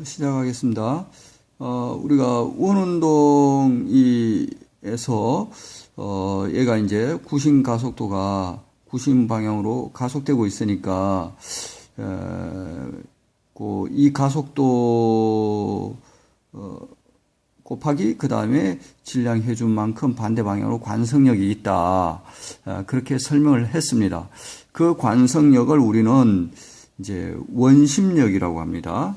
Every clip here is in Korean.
시작하겠습니다. 우리가 원운동에서 얘가 이제 구심 가속도가 구심 방향으로 가속되고 있으니까 이 가속도 곱하기 그 다음에 질량 해준만큼 반대 방향으로 관성력이 있다. 그렇게 설명을 했습니다. 그 관성력을 우리는 이제 원심력이라고 합니다.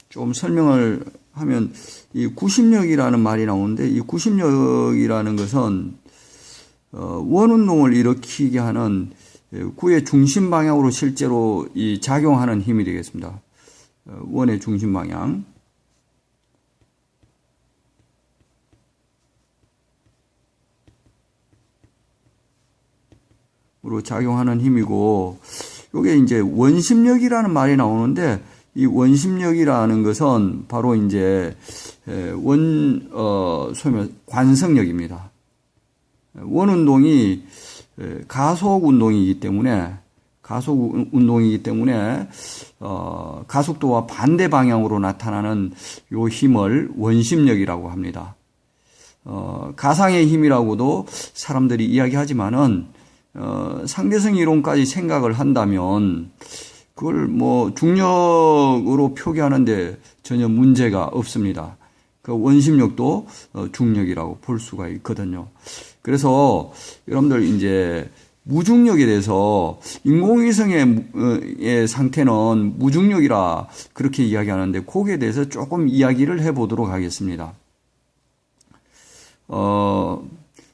좀 설명을 하면 이 구심력이라는 말이 나오는데 이 구심력이라는 것은 원운동을 일으키게 하는 구의 중심 방향으로 실제로 이 작용하는 힘이 되겠습니다. 원의 중심 방향. 으로 작용하는 힘이고, 요게 이제 원심력이라는 말이 나오는데, 이 원심력이라는 것은 바로 이제 소위 관성력입니다. 원운동이 가속 운동이기 때문에 가속도와 반대 방향으로 나타나는 요 힘을 원심력이라고 합니다. 가상의 힘이라고도 사람들이 이야기하지만은 상대성 이론까지 생각을 한다면 그걸 중력으로 표기하는데 전혀 문제가 없습니다. 그 원심력도 중력이라고 볼 수가 있거든요. 그래서 여러분들 이제 무중력에 대해서 인공위성의 상태는 무중력이라 그렇게 이야기하는데 거기에 대해서 조금 이야기를 해보도록 하겠습니다.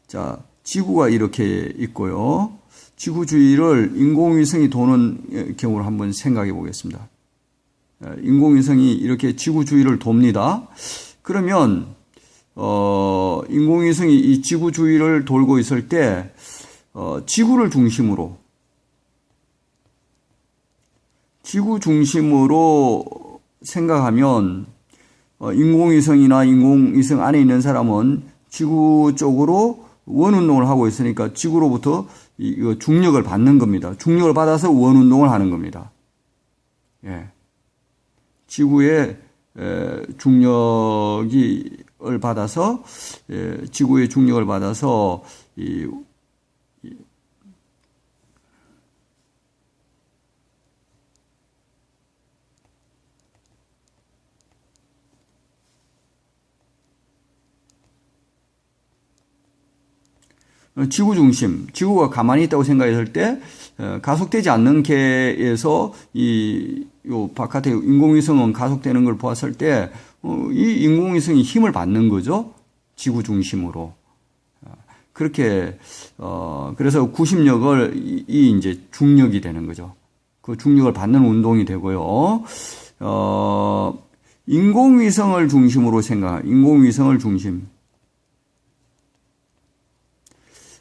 자, 지구가 이렇게 있고요. 지구 주위를 인공위성이 도는 경우를 한번 생각해 보겠습니다. 인공위성이 이렇게 지구 주위를 돕니다. 그러면 인공위성이 이 지구 주위를 돌고 있을 때 지구 중심으로 생각하면 인공위성이나 인공위성 안에 있는 사람은 지구 쪽으로 원운동을 하고 있으니까 지구로부터 이거 중력을 받는 겁니다. 중력을 받아서 원운동을 하는 겁니다. 예. 지구의 중력을 받아서 지구의 중력을 받아서 지구 중심, 지구가 가만히 있다고 생각했을 때 가속되지 않는 계에서 요 바깥에 인공위성은 가속되는 걸 보았을 때 이 인공위성이 힘을 받는 거죠. 지구 중심으로. 그렇게 그래서 구심력을 이제 중력이 되는 거죠. 그 중력을 받는 운동이 되고요. 인공위성을 중심으로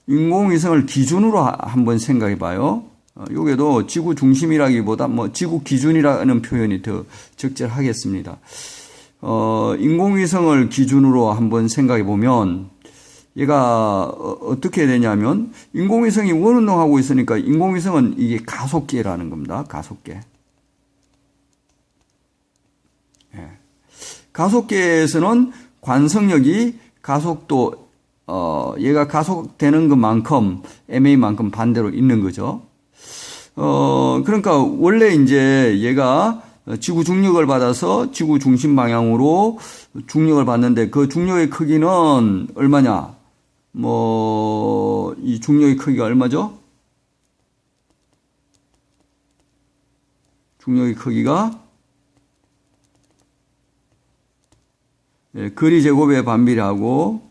인공위성을 기준으로 한번 생각해 봐요. 여기도 지구 중심이라기보다 지구 기준이라는 표현이 더 적절하겠습니다. 인공위성을 기준으로 한번 생각해 보면 얘가 어떻게 되냐면 인공위성이 원운동하고 있으니까 인공위성은 이게 가속계라는 겁니다. 가속계. 예. 가속계에서는 관성력이 가속도 얘가 가속되는 것만큼 MA만큼 반대로 있는 거죠. 그러니까 원래 이제 얘가 지구 중력을 받아서 지구 중심 방향으로 중력을 받는데 그 중력의 크기는 얼마냐? 이 중력의 크기가 얼마죠? 중력의 크기가 거리 제곱에 반비례하고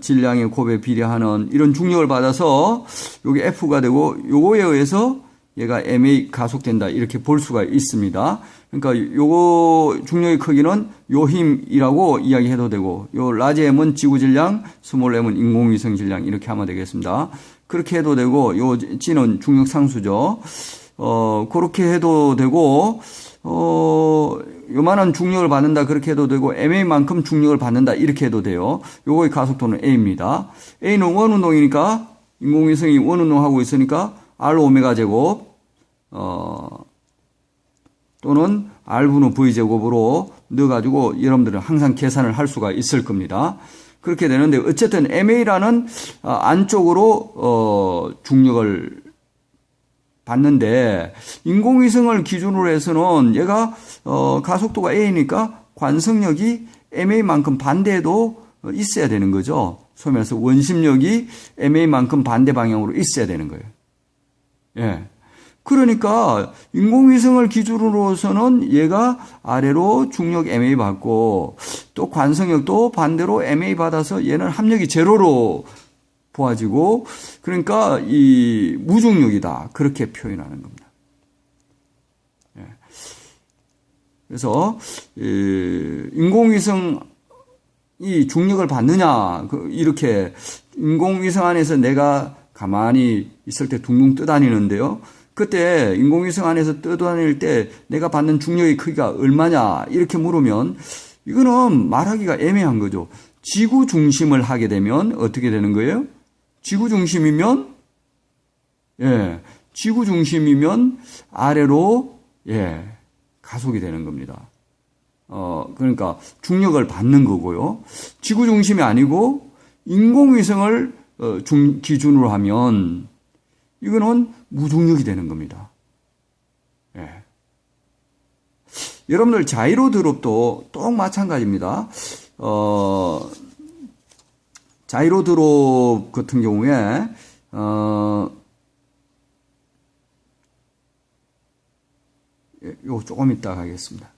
질량의 곱에 비례하는 이런 중력을 받아서 요게 F가 되고 요거에 의해서 얘가 MA 가속된다 이렇게 볼 수가 있습니다. 그러니까 요거 중력의 크기는 요 힘이라고 이야기해도 되고 요 라지 M은 지구 질량, 스몰 m은 인공위성 질량 이렇게 하면 되겠습니다. 그렇게 해도 되고 요 G는 중력 상수죠. 그렇게 해도 되고 요만한 중력을 받는다 그렇게 해도 되고 MA만큼 중력을 받는다 이렇게 해도 돼요. 요거의 가속도는 A입니다. A는 원운동이니까 인공위성이 원운동하고 있으니까 R 오메가 제곱 또는 R분의 V제곱으로 넣어가지고 여러분들은 항상 계산을 할 수가 있을 겁니다. 그렇게 되는데 어쨌든 MA라는 안쪽으로 중력을 받는데 인공위성을 기준으로 해서는 얘가 가속도가 A니까 관성력이 MA만큼 반대에도 있어야 되는 거죠. 소위 말해서 원심력이 MA만큼 반대 방향으로 있어야 되는 거예요. 예. 그러니까 인공위성을 기준으로서는 얘가 아래로 중력 MA 받고 또 관성력도 반대로 MA 받아서 얘는 합력이 제로로 보아지고 그러니까 이 무중력이다. 그렇게 표현하는 겁니다. 예. 그래서 인공위성이 중력을 받느냐 이렇게 인공위성 안에서 내가 가만히 있을 때 둥둥 떠다니는데요. 그때 인공위성 안에서 떠다닐 때 내가 받는 중력의 크기가 얼마냐 이렇게 물으면 이거는 말하기가 애매한 거죠. 지구 중심을 하게 되면 어떻게 되는 거예요? 지구 중심이면 지구 중심이면 아래로 가속이 되는 겁니다. 그러니까 중력을 받는 거고요. 지구 중심이 아니고 인공위성을 기준으로 하면 이거는 무중력이 되는 겁니다. 여러분들 자이로 드롭도 또 마찬가지입니다. 자이로 드롭 같은 경우에 요거 조금 이따 하겠습니다.